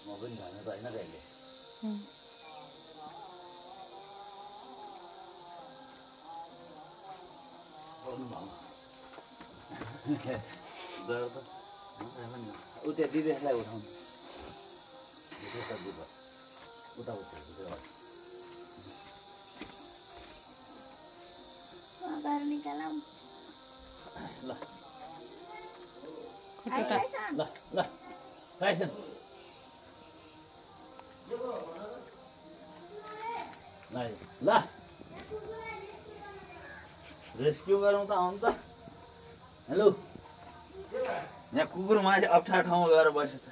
म पनि खानु त होइन कहिले उ त्यो दिदेशलाई उठाउनु उता ल ल टाइसन ल रेस्क्यु गरौँ त आउनु त हेलो यहाँ कुकुर मान्छे अप्ठ्यारो ठाउँमा गएर बसेछ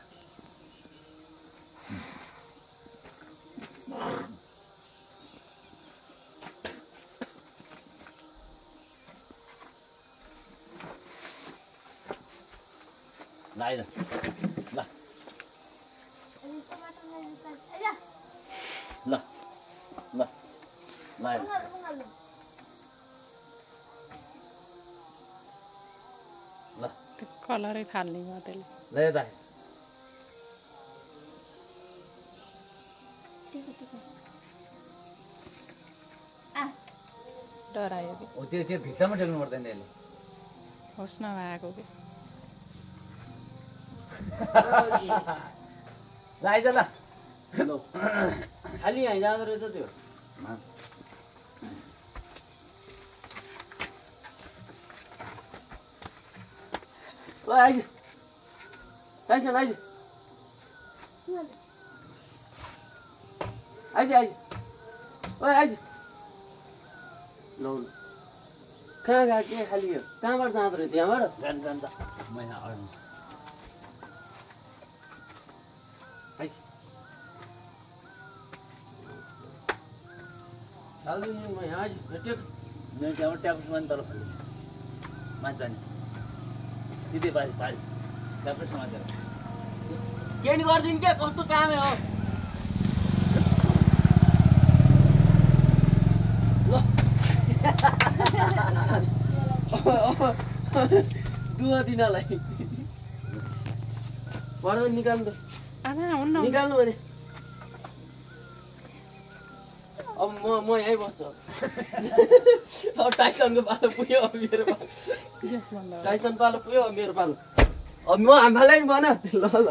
ल आइज ल ल ल ल ल कलरै फाल्ने भयो त्यसले ल यता डरायो कि ओ त्यो भित्तामा टेक्नु पर्दैन यसले होस् नभएको कि ल आइज ल खालि यहाँ जाँदो रहेछ त्यो ल आइज टाइसन आइज आइज आइज ओ आइज लौ कहाँ गएको के खालि यो कहाँबाट जाँदो रहेछ यहाँबाट जान जान त म यहाँ अड्नु आइज खालि म यहाँ टेक मैं त्यहाँबाट ट्याप्स माने तल फल्यो माथि जाने सिधै पारि पारि ट्याप्स समातेर के नि गरिदिनु के कस्तो कामै हो दुवा दिनलाई पर्दैन निकाल्नु आमा हुन्न निकाल्नु भने अब म यहीँ बस्छु अब टाइसनको पालो पुग्यो अब मेरो पालो टाइसन पालो पुग्यो अब मेरो पालो अब म हामीलाई भन ल ल